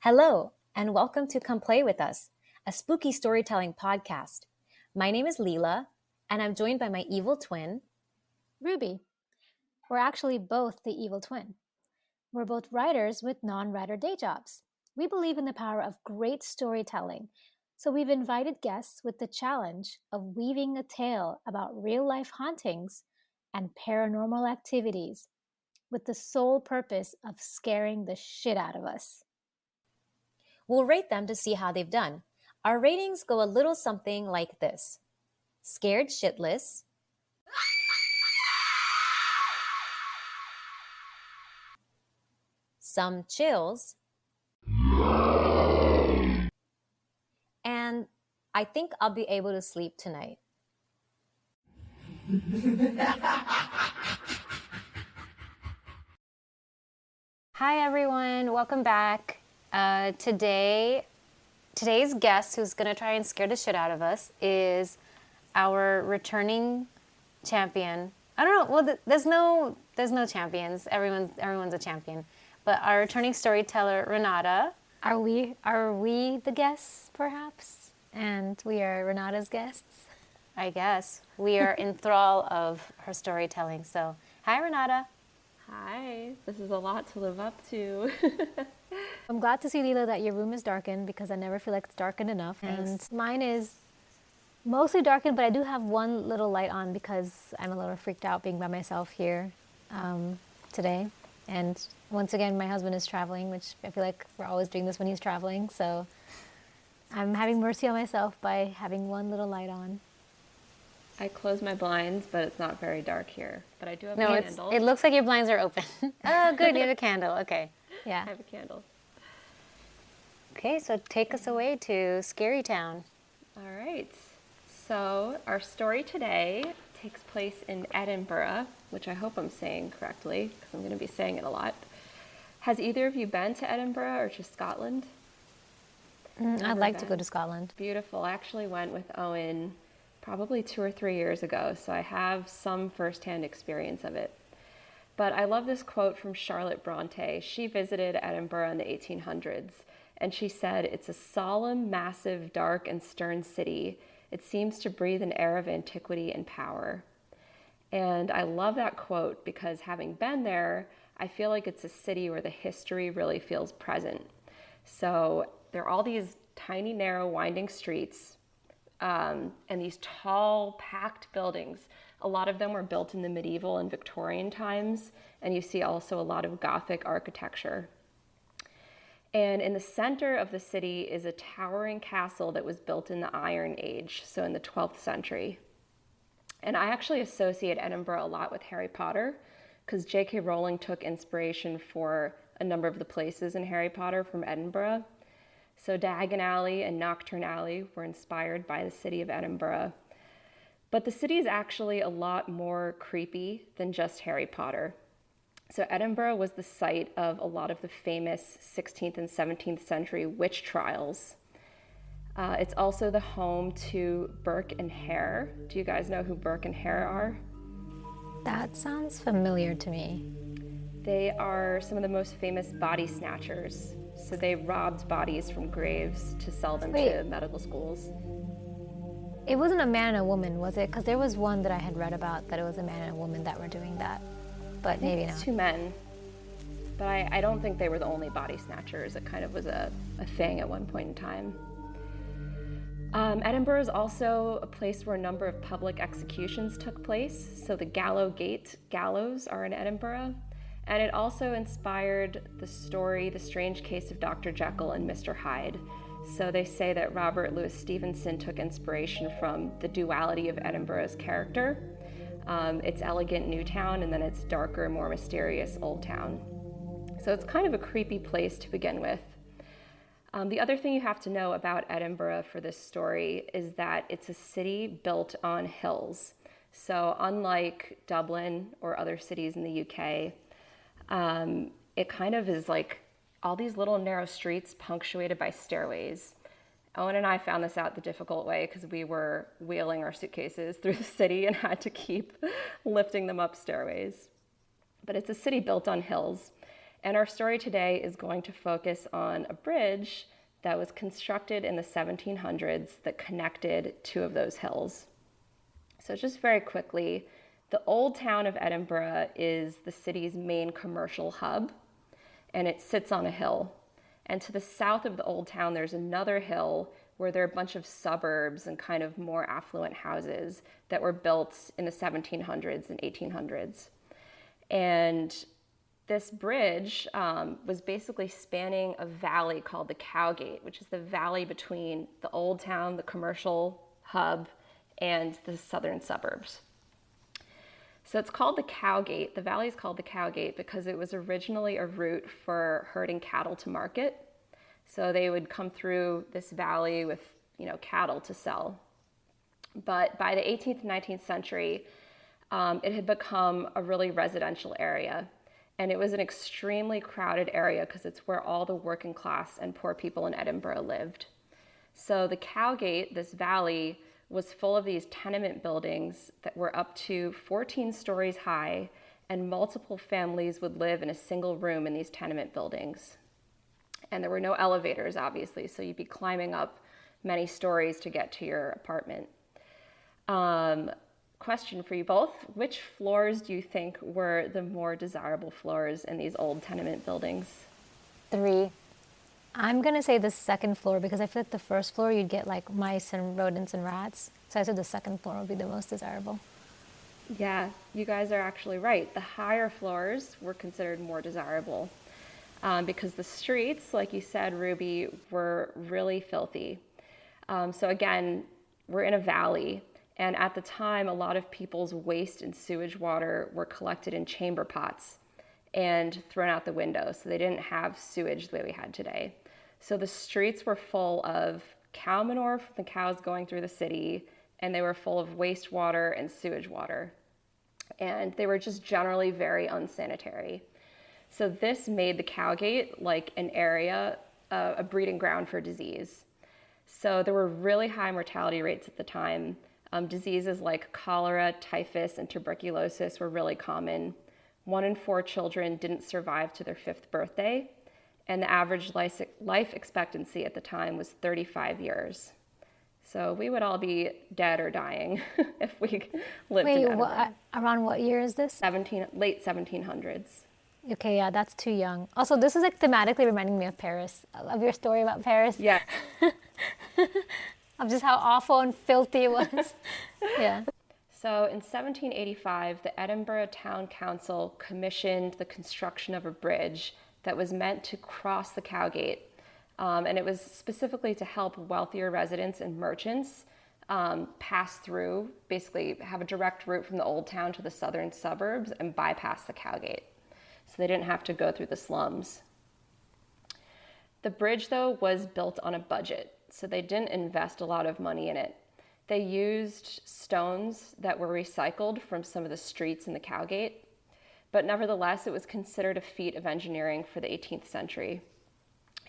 Hello, and welcome to Come Play With Us, a spooky storytelling podcast. My name is Leela, and I'm joined by my evil twin, Ruby. We're actually both the evil twin. We're both writers with non-writer day jobs. We believe in the power of great storytelling, so we've invited guests with the challenge of weaving a tale about real-life hauntings and paranormal activities with the sole purpose of scaring the shit out of us. We'll rate them to see how they've done. Our ratings go a little something like this: scared shitless, some chills, and I think I'll be able to sleep tonight. Hi everyone, welcome back. Today's guest, who's going to try and scare the shit out of us, is our returning champion. I don't know. Well, there's no champions. Everyone's a champion. But our returning storyteller, Renata. Are we the guests, perhaps? And we are Renata's guests? I guess. We are in thrall of her storytelling. So, hi, Renata. Hi. This is a lot to live up to. I'm glad to see, Leela, that your room is darkened because I never feel like it's darkened enough. Thanks. And mine is mostly darkened, but I do have one little light on because I'm a little freaked out being by myself here today. And once again, my husband is traveling, which I feel like we're always doing this when he's traveling. So I'm having mercy on myself by having one little light on. I close my blinds, but it's not very dark here. But I do have a candle. It looks like your blinds are open. Oh, good. You have a candle. Okay. Yeah. I have a candle. Okay, so take us away to Scary Town. All right. So our story today takes place in Edinburgh, which I hope I'm saying correctly because I'm going to be saying it a lot. Has either of you been to Edinburgh or to Scotland? I'd like to go to Scotland. Beautiful. I actually went with Owen probably 2 or 3 years ago, so I have some firsthand experience of it. But I love this quote from Charlotte Bronte. She visited Edinburgh in the 1800s, and she said, "It's a solemn, massive, dark, and stern city. It seems to breathe an air of antiquity and power." And I love that quote because having been there, I feel like it's a city where the history really feels present. So there are all these tiny, narrow, winding streets, and these tall, packed buildings. A lot of them were built in the medieval and Victorian times, and you see also a lot of Gothic architecture. And in the center of the city is a towering castle that was built in the Iron Age, so in the 12th century. And I actually associate Edinburgh a lot with Harry Potter, because JK Rowling took inspiration for a number of the places in Harry Potter from Edinburgh. So Diagon Alley and Knockturn Alley were inspired by the city of Edinburgh. But the city is actually a lot more creepy than just Harry Potter. So Edinburgh was the site of a lot of the famous 16th and 17th century witch trials. It's also the home to Burke and Hare. Do you guys know who Burke and Hare are? That sounds familiar to me. They are some of the most famous body snatchers. So they robbed bodies from graves to sell them to medical schools. It wasn't a man and a woman, was it? Because there was one that I had read about that it was a man and a woman that were doing that. But maybe not. 2 men. But I don't think they were the only body snatchers. It kind of was a thing at one point in time. Edinburgh is also a place where a number of public executions took place. So the Gallowgate gallows are in Edinburgh. And it also inspired the story, The Strange Case of Dr. Jekyll and Mr. Hyde. So they say that Robert Louis Stevenson took inspiration from the duality of Edinburgh's character. It's elegant new town, and then it's darker, more mysterious old town. So it's kind of a creepy place to begin with. The other thing you have to know about Edinburgh for this story is that it's a city built on hills. So unlike Dublin or other cities in the UK, it kind of is like all these little narrow streets punctuated by stairways. Owen and I found this out the difficult way because we were wheeling our suitcases through the city and had to keep lifting them up stairways. But it's a city built on hills. And our story today is going to focus on a bridge that was constructed in the 1700s that connected two of those hills. So just very quickly, the old town of Edinburgh is the city's main commercial hub, and it sits on a hill. And to the south of the old town, there's another hill where there are a bunch of suburbs and kind of more affluent houses that were built in the 1700s and 1800s. And this bridge was basically spanning a valley called the Cowgate, which is the valley between the old town, the commercial hub, and the southern suburbs. So it's called the Cowgate. The valley is called the Cowgate because it was originally a route for herding cattle to market. So they would come through this valley with, cattle to sell. But by the 18th and 19th century, it had become a really residential area. And it was an extremely crowded area because it's where all the working class and poor people in Edinburgh lived. So the Cowgate, this valley, was full of these tenement buildings that were up to 14 stories high, and multiple families would live in a single room in these tenement buildings. And there were no elevators, obviously, so you'd be climbing up many stories to get to your apartment. Question for you both. Which floors do you think were the more desirable floors in these old tenement buildings? 3. I'm going to say the second floor because I feel like the first floor you'd get like mice and rodents and rats. So I said the second floor would be the most desirable. Yeah, you guys are actually right. The higher floors were considered more desirable because the streets, like you said, Ruby, were really filthy. So again, we're in a valley. And at the time, a lot of people's waste and sewage water were collected in chamber pots and thrown out the window. So they didn't have sewage the way we had today. So the streets were full of cow manure from the cows going through the city, and they were full of wastewater and sewage water. And they were just generally very unsanitary. So this made the Cowgate like an area, a breeding ground for disease. So there were really high mortality rates at the time. Diseases like cholera, typhus, and tuberculosis were really common. 1 in 4 children didn't survive to their 5th birthday, and the average life expectancy at the time was 35 years. So we would all be dead or dying if we lived in Edinburgh. Around what year is this? Late 1700s. Okay, yeah, that's too young. Also, this is like thematically reminding me of Paris. I love your story about Paris. Yeah. Of just how awful and filthy it was. Yeah. So in 1785, the Edinburgh Town Council commissioned the construction of a bridge that was meant to cross the Cowgate. And it was specifically to help wealthier residents and merchants pass through, basically have a direct route from the old town to the southern suburbs and bypass the Cowgate. So they didn't have to go through the slums. The bridge, though, was built on a budget, so they didn't invest a lot of money in it. They used stones that were recycled from some of the streets in the Cowgate, but nevertheless, it was considered a feat of engineering for the 18th century.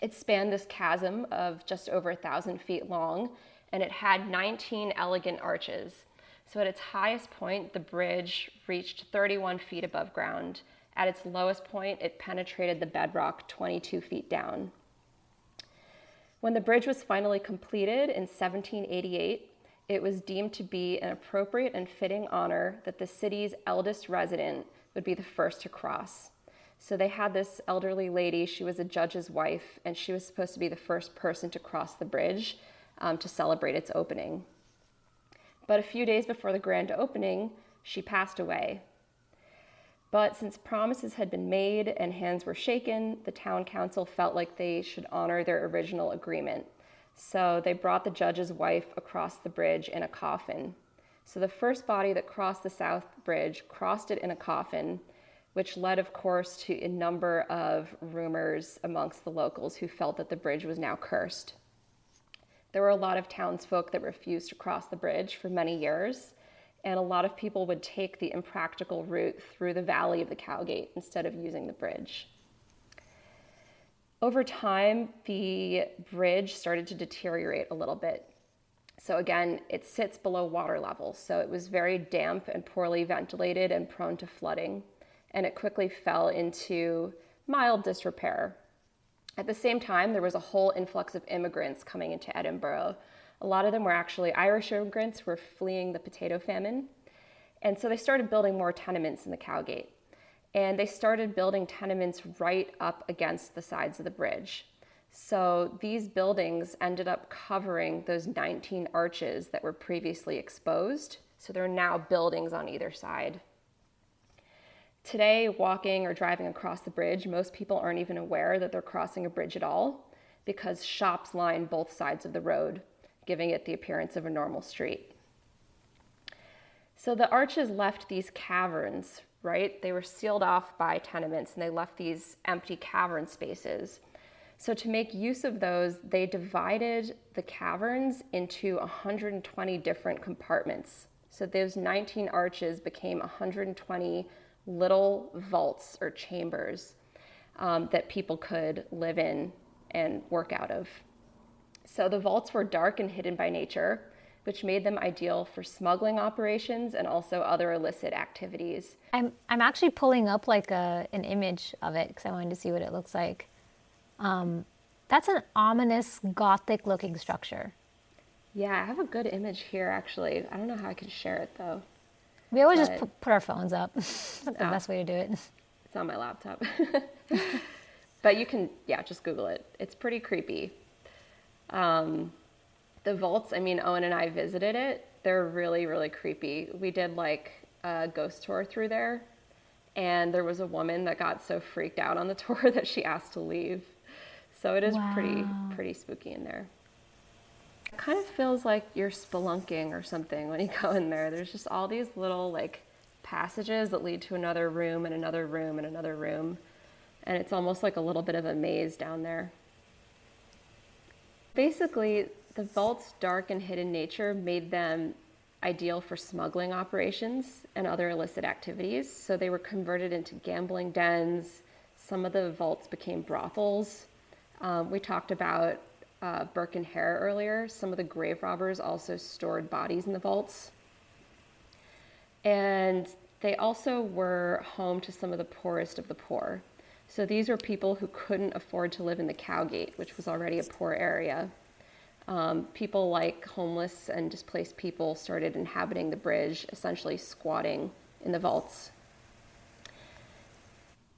It spanned this chasm of just over 1,000 feet long, and it had 19 elegant arches. So at its highest point, the bridge reached 31 feet above ground. At its lowest point, it penetrated the bedrock 22 feet down. When the bridge was finally completed in 1788, it was deemed to be an appropriate and fitting honor that the city's eldest resident would be the first to cross. So they had this elderly lady, she was a judge's wife, and she was supposed to be the first person to cross the bridge to celebrate its opening. But a few days before the grand opening, she passed away. But since promises had been made and hands were shaken, the town council felt like they should honor their original agreement. So they brought the judge's wife across the bridge in a coffin. So the first body that crossed the South Bridge crossed it in a coffin, which led, of course, to a number of rumors amongst the locals who felt that the bridge was now cursed. There were a lot of townsfolk that refused to cross the bridge for many years, and a lot of people would take the impractical route through the valley of the Cowgate instead of using the bridge. Over time, the bridge started to deteriorate a little bit. So again, it sits below water level, so it was very damp and poorly ventilated and prone to flooding. And it quickly fell into mild disrepair. At the same time, there was a whole influx of immigrants coming into Edinburgh. A lot of them were actually Irish immigrants who were fleeing the potato famine. And so they started building more tenements in the Cowgate. And they started building tenements right up against the sides of the bridge. So these buildings ended up covering those 19 arches that were previously exposed. So there are now buildings on either side. Today, walking or driving across the bridge, most people aren't even aware that they're crossing a bridge at all because shops line both sides of the road, giving it the appearance of a normal street. So the arches left these caverns, right? They were sealed off by tenements and they left these empty cavern spaces. So to make use of those, they divided the caverns into 120 different compartments. So those 19 arches became 120 little vaults or chambers that people could live in and work out of. So the vaults were dark and hidden by nature, which made them ideal for smuggling operations and also other illicit activities. I'm actually pulling up like an image of it because I wanted to see what it looks like. That's an ominous Gothic looking structure. Yeah, I have a good image here actually. I don't know how I can share it though. We always just put our phones up. That's the best way to do it. It's on my laptop. But you can, just Google it. It's pretty creepy. The vaults, Owen and I visited it. They're really, really creepy. We did like a ghost tour through there. And there was a woman that got so freaked out on the tour that she asked to leave. So it is pretty spooky in there. It kind of feels like you're spelunking or something when you go in there. There's just all these little like passages that lead to another room and another room and another room. And it's almost like a little bit of a maze down there. Basically, the vault's dark and hidden nature made them ideal for smuggling operations and other illicit activities. So they were converted into gambling dens. Some of the vaults became brothels. We talked about Burke and Hare earlier. Some of the grave robbers also stored bodies in the vaults. And they also were home to some of the poorest of the poor. So these were people who couldn't afford to live in the Cowgate, which was already a poor area. People like homeless and displaced people started inhabiting the bridge, essentially squatting in the vaults.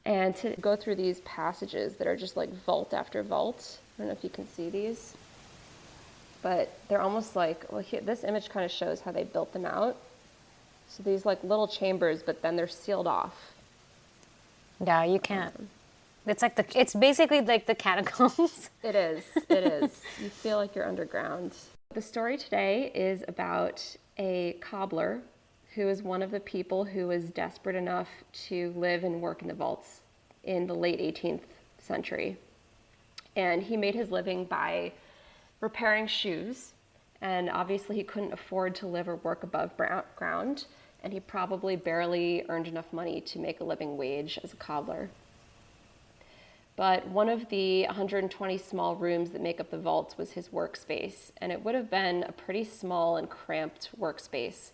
And to go through these passages that are just like vault after vault, I don't know if you can see these, but they're almost like, here, this image kind of shows how they built them out. So these like little chambers, but then they're sealed off. Yeah, you can't. It's basically like the catacombs. It is. You feel like you're underground. The story today is about a cobbler who is one of the people who was desperate enough to live and work in the vaults in the late 18th century. And he made his living by repairing shoes. And obviously he couldn't afford to live or work above ground. And he probably barely earned enough money to make a living wage as a cobbler. But one of the 120 small rooms that make up the vaults was his workspace, and it would have been a pretty small and cramped workspace.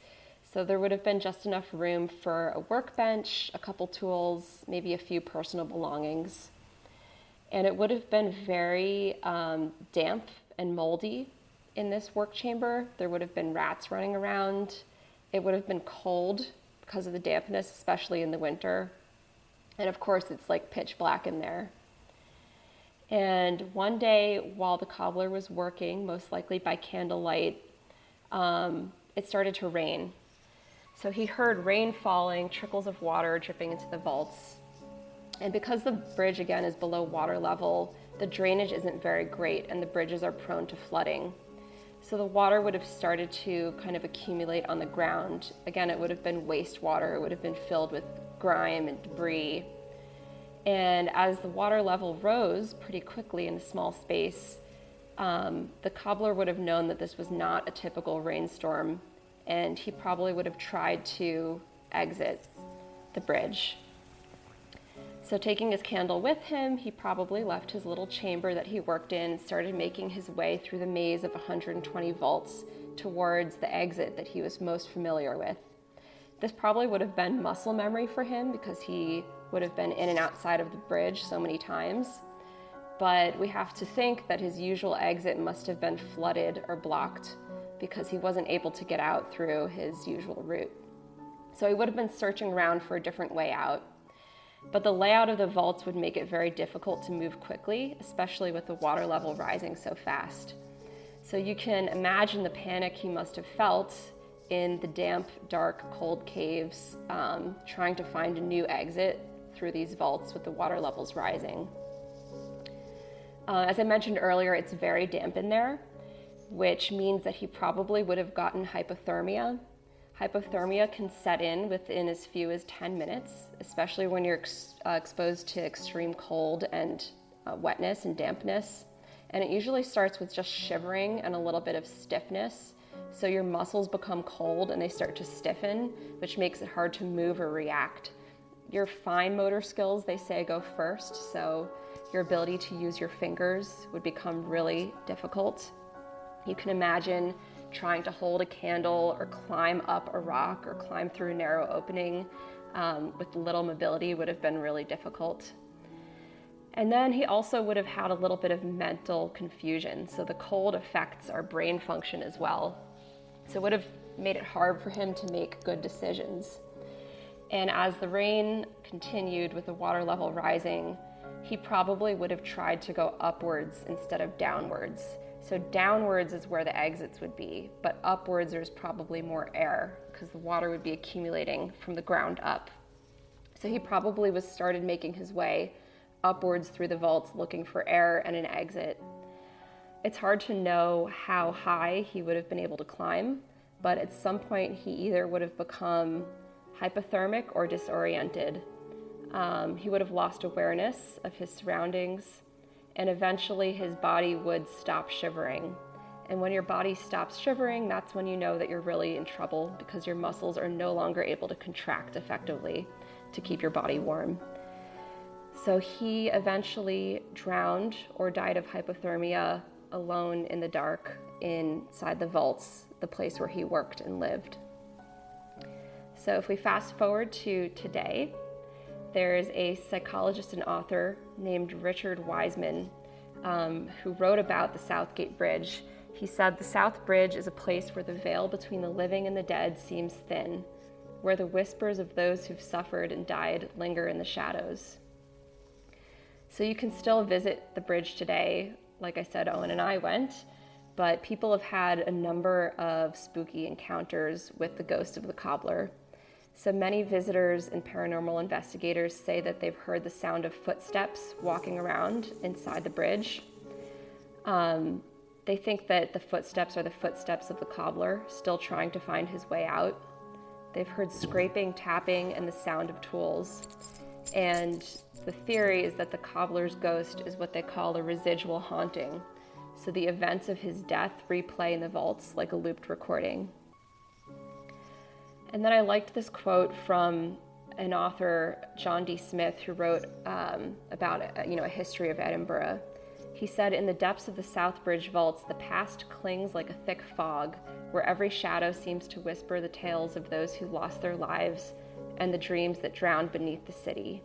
So there would have been just enough room for a workbench, a couple tools, maybe a few personal belongings. And it would have been very damp and moldy in this work chamber. There would have been rats running around. It would have been cold because of the dampness, especially in the winter. And of course, it's like pitch black in there. And one day, while the cobbler was working, most likely by candlelight, it started to rain. So he heard rain falling, trickles of water dripping into the vaults. And because the bridge, again, is below water level, the drainage isn't very great, and the bridges are prone to flooding. So the water would have started to kind of accumulate on the ground. Again, it would have been wastewater. It would have been filled with grime and debris. And as the water level rose pretty quickly in a small space, the cobbler would have known that this was not a typical rainstorm, and he probably would have tried to exit the bridge. So taking his candle with him, he probably left his little chamber that he worked in and started making his way through the maze of 120 vaults towards the exit that he was most familiar with. This probably would have been muscle memory for him because he would have been in and outside of the bridge so many times. But we have to think that his usual exit must have been flooded or blocked because he wasn't able to get out through his usual route. So he would have been searching around for a different way out. But the layout of the vaults would make it very difficult to move quickly, especially with the water level rising so fast. So you can imagine the panic he must have felt in the damp, dark, cold caves, trying to find a new exit through these vaults with the water levels rising. As I mentioned earlier, it's very damp in there, which means that he probably would have gotten hypothermia. Hypothermia can set in within as few as 10 minutes, especially when you're exposed to extreme cold and wetness and dampness. And it usually starts with just shivering and a little bit of stiffness. So your muscles become cold and they start to stiffen, which makes it hard to move or react. Your fine motor skills, they say, go first. So your ability to use your fingers would become really difficult. You can imagine trying to hold a candle or climb up a rock or climb through a narrow opening with little mobility would have been really difficult. And then he also would have had a little bit of mental confusion. So the cold affects our brain function as well. So it would have made it hard for him to make good decisions. And as the rain continued with the water level rising, he probably would have tried to go upwards instead of downwards. So downwards is where the exits would be, but upwards there's probably more air because the water would be accumulating from the ground up. So he probably was started making his way upwards through the vaults looking for air and an exit. It's hard to know how high he would have been able to climb, but at some point he either would have become hypothermic or disoriented. He would have lost awareness of his surroundings, and eventually his body would stop shivering. And when your body stops shivering, that's when you know that you're really in trouble because your muscles are no longer able to contract effectively to keep your body warm. So he eventually drowned or died of hypothermia alone in the dark inside the vaults, the place where he worked and lived. So if we fast forward to today, there's a psychologist and author named Richard Wiseman who wrote about the Southgate Bridge. He said, "The South Bridge is a place where the veil between the living and the dead seems thin, where the whispers of those who've suffered and died linger in the shadows." So you can still visit the bridge today. Like I said, Owen and I went, but people have had a number of spooky encounters with the ghost of the cobbler. So many visitors and paranormal investigators say that they've heard the sound of footsteps walking around inside the bridge. They think that the footsteps are the footsteps of the cobbler, still trying to find his way out. They've heard scraping, tapping, and the sound of tools. And the theory is that the cobbler's ghost is what they call a residual haunting. So the events of his death replay in the vaults like a looped recording. And then I liked this quote from an author, John D. Smith, who wrote about a history of Edinburgh. He said, "In the depths of the South Bridge vaults, the past clings like a thick fog, where every shadow seems to whisper the tales of those who lost their lives and the dreams that drowned beneath the city."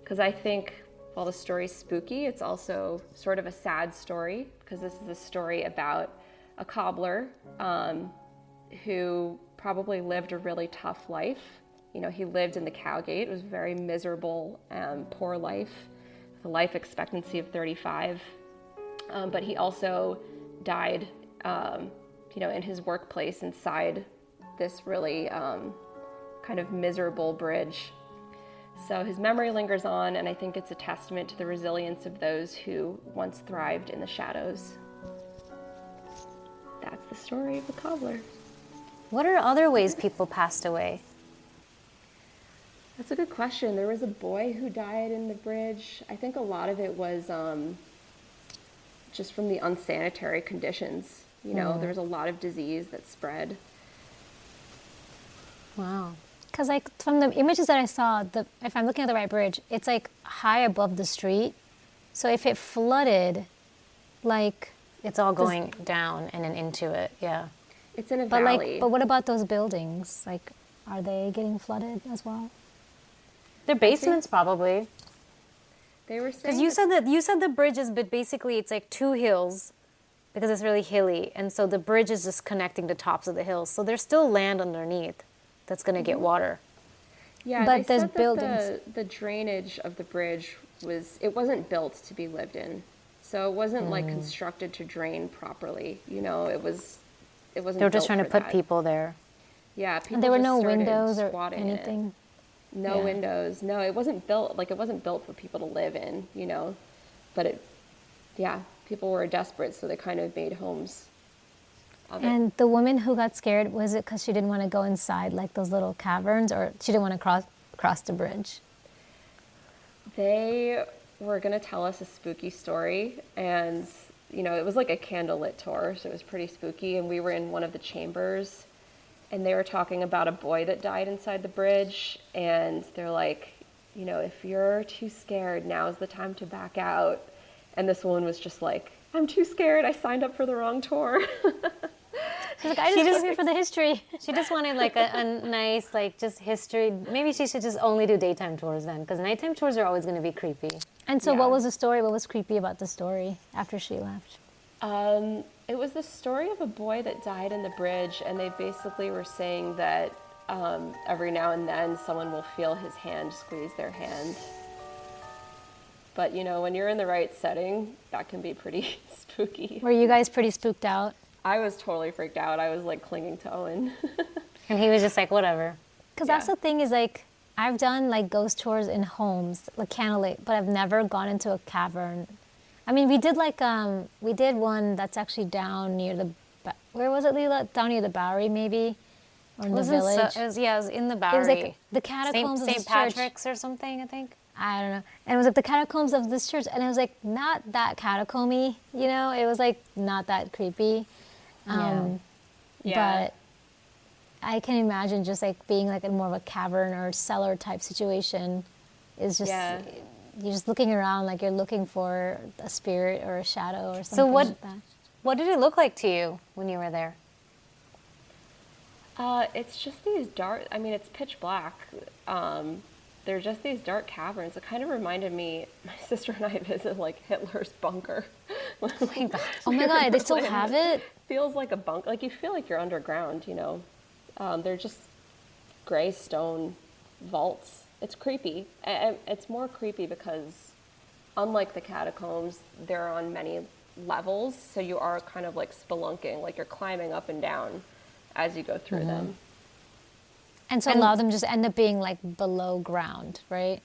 Because I think while the story's spooky, it's also sort of a sad story, because this is a story about a cobbler who probably lived a really tough life. You know, he lived in the Cowgate. It was a very miserable, poor life, with a life expectancy of 35. But he also died, in his workplace inside this really kind of miserable bridge. So his memory lingers on, and I think it's a testament to the resilience of those who once thrived in the shadows. That's the story of the cobbler. What are other ways people passed away? That's a good question. There was a boy who died in the bridge. I think a lot of it was just from the unsanitary conditions. There was a lot of disease that spread. Wow. Because from the images that I saw, if I'm looking at the right bridge, it's high above the street. So if it flooded, it's all going down and then into it, yeah. It's in a valley. But what about those buildings? Are they getting flooded as well? They're basements, probably. They were saying Because you said the bridges, but basically it's like two hills, because it's really hilly, and so the bridge is just connecting the tops of the hills. So there's still land underneath that's going to get water. Yeah, But they there's said buildings. that the drainage of the bridge it wasn't built to be lived in. So it wasn't like constructed to drain properly. You know, it wasn't They were just built trying to for put that. people there. Yeah, people And there were just no started windows or squatting in it. anything. No Yeah. windows. No, it wasn't built for people to live in, you know. But people were desperate, so they kind of made homes of it. And the woman who got scared, was it because she didn't want to go inside like those little caverns, or she didn't want to cross the bridge? They were going to tell us a spooky story, and you know, it was like a candlelit tour, so it was pretty spooky, and we were in one of the chambers, and they were talking about a boy that died inside the bridge, and they're like, you know, if you're too scared, now's the time to back out. And this woman was just like, I'm too scared, I signed up for the wrong tour. She's like, I just came here for the history. She just wanted like a nice, like, just history. Maybe she should just only do daytime tours then, because nighttime tours are always going to be creepy. And so Yeah. what was the story? What was creepy about the story after she left? It was the story of a boy that died in the bridge, and they basically were saying that every now and then someone will feel his hand squeeze their hand. But you know, when you're in the right setting, that can be pretty spooky. Were you guys pretty spooked out? I was totally freaked out. I was like clinging to Owen. And he was just like, whatever. Because Yeah. that's the thing is like, I've done like ghost tours in homes, like candlelit, but I've never gone into a cavern. I mean, we did one that's actually down near where was it, Leela? Down near the Bowery, maybe? Or in the village? It was in the Bowery. It was like the catacombs of St. this church. Patrick's or something, I think. I don't know. And it was like the catacombs of this church. And it was like not that catacomby, you know? It was like not that creepy. Yeah. But I can imagine just like being like in more of a cavern or cellar type situation is just, you're just looking around like you're looking for a spirit or a shadow or something like that. What did it look like to you when you were there? It's just these dark, I mean, it's pitch black. They're just these dark caverns. It kind of reminded me, my sister and I visited like Hitler's bunker. Oh my God, they still have it? Feels like a bunk, like you feel like you're underground, you know. They're just gray stone vaults. It's creepy. And it's more creepy because unlike the catacombs, they're on many levels. So you are kind of like spelunking, like you're climbing up and down as you go through them. And so a lot of them just end up being like below ground, right?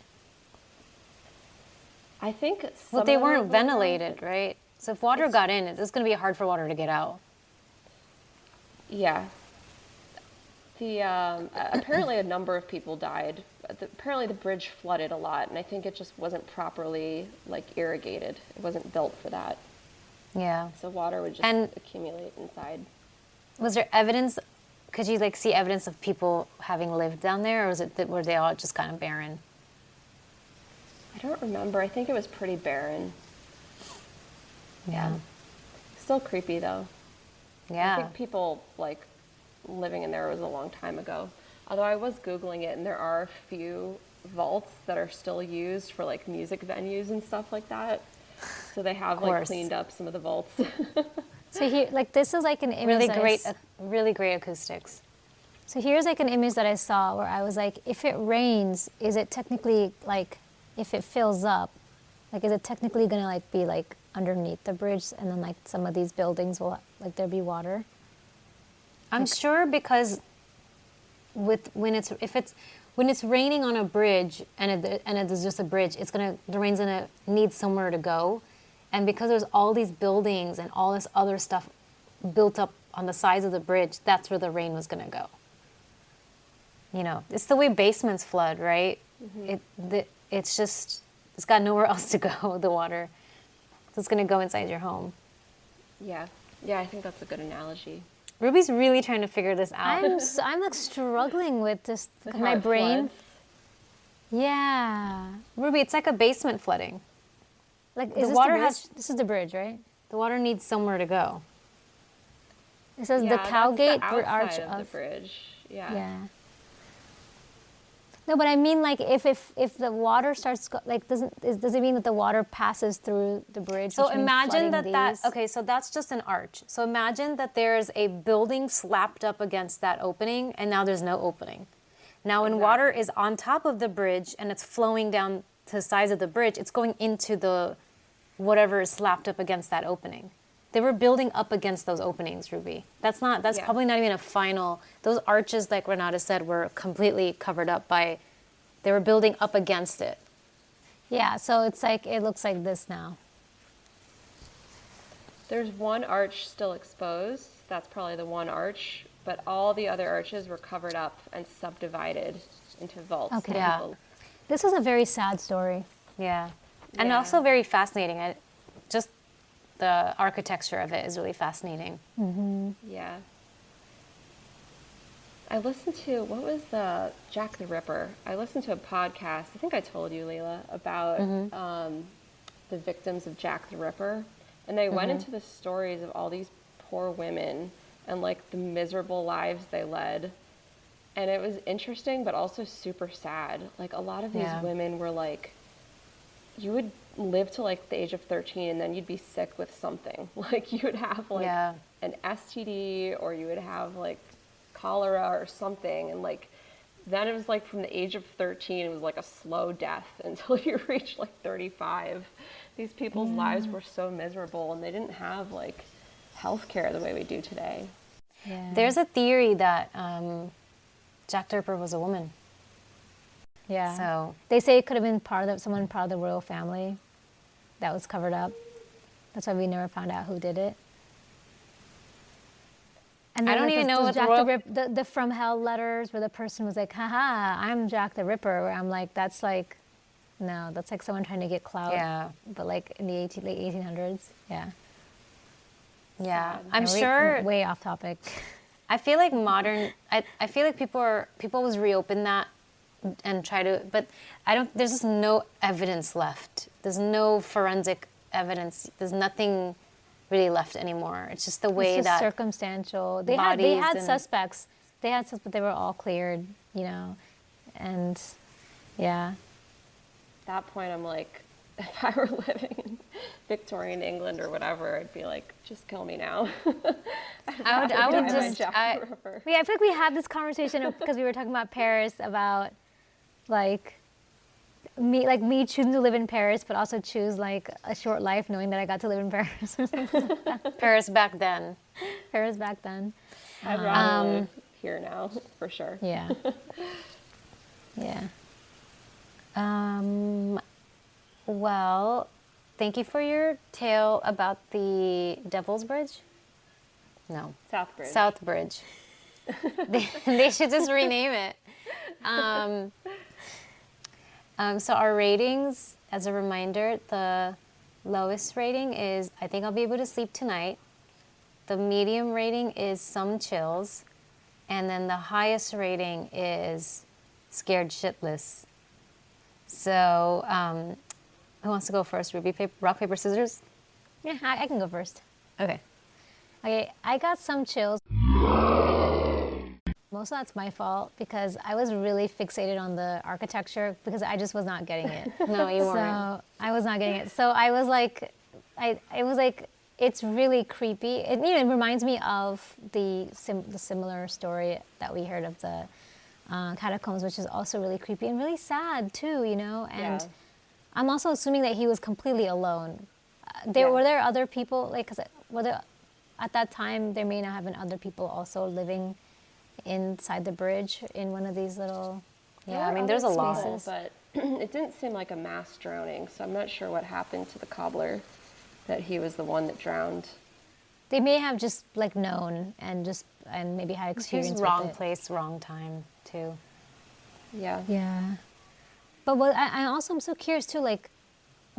I think Well, they weren't ventilated. ventilated, right? So if water got in, it's going to be hard for water to get out. Yeah. The apparently a number of people died. Apparently the bridge flooded a lot, and I think it just wasn't properly like irrigated. It wasn't built for that, Yeah. so water would just accumulate inside. Was there evidence? Could you like see evidence of people having lived down there, or was it were they all just kind of barren? I don't remember. I think it was pretty barren. Yeah. Still creepy though. I Yeah. think people like living in there was a long time ago. Although I was Googling it, and there are a few vaults that are still used for like music venues and stuff like that. So they have like course. cleaned up some of the vaults. So here, like this is like an image Really great acoustics. So here's like an image that I saw where I was like, if it rains, is it technically like, if it fills up, like is it technically gonna like be like underneath the bridge, and then like some of these buildings will like there be water? I'm sure because when it's raining on a bridge and it is just a bridge, the rain's gonna need somewhere to go, and because there's all these buildings and all this other stuff built up on the sides of the bridge, that's where the rain was gonna go. You know, it's the way basements flood, right? Mm-hmm. It's got nowhere else to go. The water, so it's gonna go inside your home. Yeah, I think that's a good analogy. Ruby's really trying to figure this out. I'm like struggling with this, With my how it brain. floods. Yeah. Ruby, it's like a basement flooding. Like The is this water the bridge? has- This is the bridge, right? The water needs somewhere to go. It says Yeah, the that's Cowgate the outside Arch of the bridge. Yeah. Yeah. No, but I mean, like, if the water starts, does it mean that the water passes through the bridge? So which means imagine flooding that, these? okay, so that's just an arch. So imagine that there's a building slapped up against that opening, and now there's no opening. Now, when water is on top of the bridge and it's flowing down to the sides of the bridge, it's going into the whatever is slapped up against that opening. They were building up against those openings, Ruby. That's probably not even a final. Those arches, like Renata said, were completely covered up by, they were building up against it. Yeah, so it's like, it looks like this now. There's one arch still exposed. That's probably the one arch, but all the other arches were covered up and subdivided into vaults. Okay. that Yeah. people- This is a very sad story. Yeah. And Yeah. also very fascinating. Just the architecture of it is really fascinating. Yeah. I listened to, what was the Jack the Ripper? I listened to a podcast, I think I told you, Leila, about the victims of Jack the Ripper. And they went into the stories of all these poor women and like the miserable lives they led. And it was interesting, but also super sad. Like a lot of these Yeah. women were like, you would live to like the age of 13 and then you'd be sick with something. Like you would have like Yeah. an STD or you would have like cholera or something. And like, then it was like from the age of 13, it was like a slow death until you reach like 35. These people's lives were so miserable and they didn't have like healthcare the way we do today. Yeah. There's a theory that Jack the Ripper was a woman. Yeah. So They say it could have been someone part of the royal family that was covered up. That's why we never found out who did it. And I then, don't like, even those know what Jack the the From Hell letters where the person was like, haha, I'm Jack the Ripper. Where I'm like, that's like, no, that's like someone trying to get clout. Yeah. But like in the late 1800s. Yeah. yeah, I'm Yeah, sure. Way off topic. I feel like I feel like people always reopen that and try to, but there's just no evidence left. There's no forensic evidence. There's nothing really left anymore. It's just the way It's just that circumstantial. They bodies had and- suspects. They had suspects, but they were all cleared, you know. And yeah. At that point, I'm like, if I were living in Victorian England or whatever, I'd be like, just kill me now. I would Die by just, Jack I, the Ripper. Yeah, I feel like we had this conversation because we were talking about Paris, about like me choosing to live in Paris, but also choose like a short life knowing that I got to live in Paris. Paris back then. Paris back then. I'd rather live here now, for sure. Yeah. Yeah. Well, thank you for your tale about the Devil's Bridge. No, Southbridge. South Bridge. They should just rename it. So our ratings, as a reminder, the lowest rating is I think I'll be able to sleep tonight. The medium rating is some chills. And then the highest rating is scared shitless. So who wants to go first? Ruby, rock, paper, scissors? Yeah, I can go first. Okay. Okay, I got some chills. Most of that's my fault because I was really fixated on the architecture because I just was not getting it. No, you weren't. So I was not getting it. So I was like, it's really creepy. It reminds me of the similar story that we heard of the catacombs, which is also really creepy and really sad too, you know. And Yeah. I'm also assuming that he was completely alone. Yeah. Were there other people at that time there may not have been other people also living inside the bridge in one of these little Yeah, I mean, there's a lot. spaces. But it didn't seem like a mass drowning, so I'm not sure what happened to the cobbler, that he was the one that drowned. They may have just like known and maybe had experience Choose with wrong it. place, wrong time, too. Yeah. Yeah. But what I also am so curious too, like,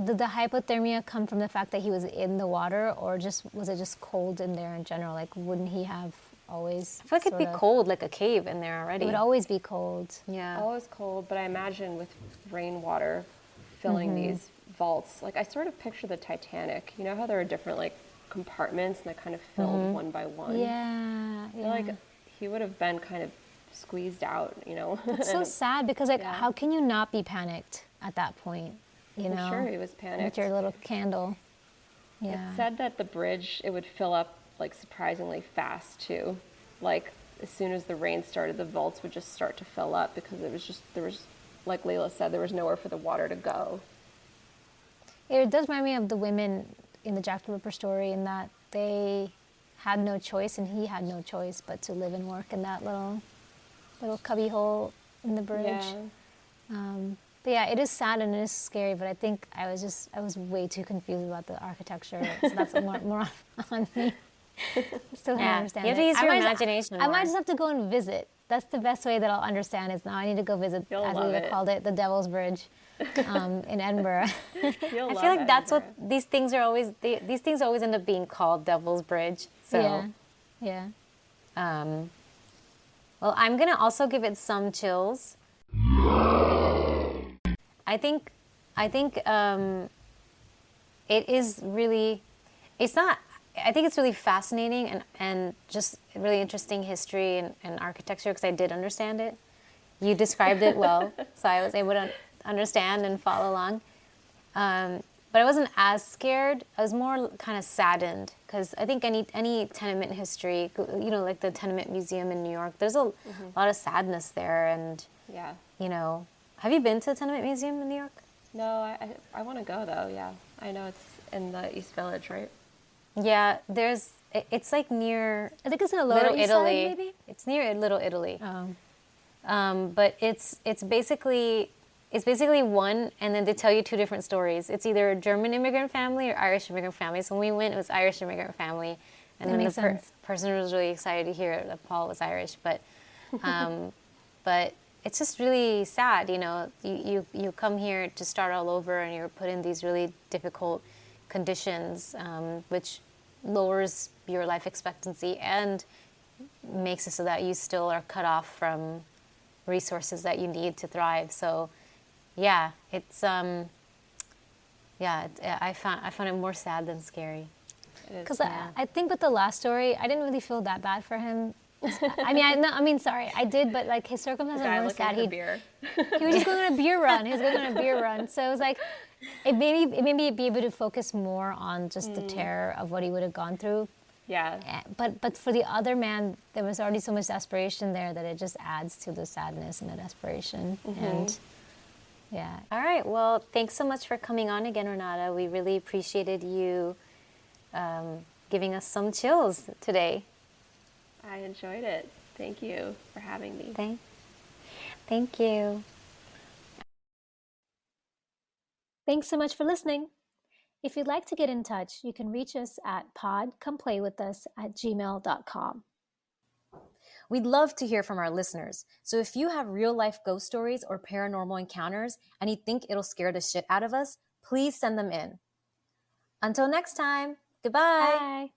did the hypothermia come from the fact that he was in the water, or was it just cold in there in general? Like, wouldn't he have always? I feel like it'd be sorta- cold, like a cave in there already. It would always be cold. Yeah. Always cold, but I imagine with rainwater filling these vaults, like I sort of picture the Titanic. You know how there are different like compartments and they kind of filled one by one? Yeah. I feel like he would have been kind of squeezed out, It's so sad because how can you not be panicked at that point? I'm sure he was panicked. With your little candle. It Yeah. said that the bridge, it would fill up like surprisingly fast too. Like as soon as the rain started, the vaults would just start to fill up because there was, like Layla said, there was nowhere for the water to go. It does remind me of the women in the Jack the Ripper story in that they had no choice and he had no choice but to live and work in that little cubby hole in the bridge. Yeah. But yeah, it is sad and it is scary, but I think I was way too confused about the architecture. So that's more on me. I still don't understand you have to it. use your imagination I might more. just have to go and visit. That's the best way that I'll understand is now I need to go visit, You'll as love we it. called it, the Devil's Bridge in Edinburgh. You'll I feel love like that's what Edinburgh. these things are always, these things always end up being called Devil's Bridge. So, Yeah. well, I'm going to also give it some chills. I think it is really, I think it's really fascinating and just really interesting history and architecture because I did understand it. You described it well, so I was able to understand and follow along. But I wasn't as scared. I was more kind of saddened because I think any tenement history, like the Tenement Museum in New York, there's a lot of sadness there. And, Yeah. Have you been to the Tenement Museum in New York? No, I want to go though. Yeah. I know it's in the East Village, right? Yeah, it's like near, I think it's in a Lower Little East Italy. Side, maybe? It's near Little Italy. Oh. But it's basically one, and then they tell you two different stories. It's either a German immigrant family or Irish immigrant family. So when we went, it was Irish immigrant family, and then makes the sense. person was really excited to hear that Paul was Irish. But but it's just really sad, You come here to start all over, and you're put in these really difficult conditions, which lowers your life expectancy and makes it so that you still are cut off from resources that you need to thrive. So, yeah, it's I found it more sad than scary. Because I think with the last story, I didn't really feel that bad for him. Sorry, I did, but like his circumstances Guy were looking sad. for beer. He was just going on a beer run. He was going on a beer run. So it was like, it made me be able to focus more on just the terror of what he would have gone through. Yeah. But for the other man, there was already so much desperation there that it just adds to the sadness and the desperation. And yeah. All right. Well, thanks so much for coming on again, Renata. We really appreciated you giving us some chills today. I enjoyed it. Thank you for having me. Thank you. Thanks so much for listening. If you'd like to get in touch, you can reach us at podcomplaywithus@gmail.com. We'd love to hear from our listeners. So if you have real life ghost stories or paranormal encounters and you think it'll scare the shit out of us, please send them in. Until next time, goodbye. Bye.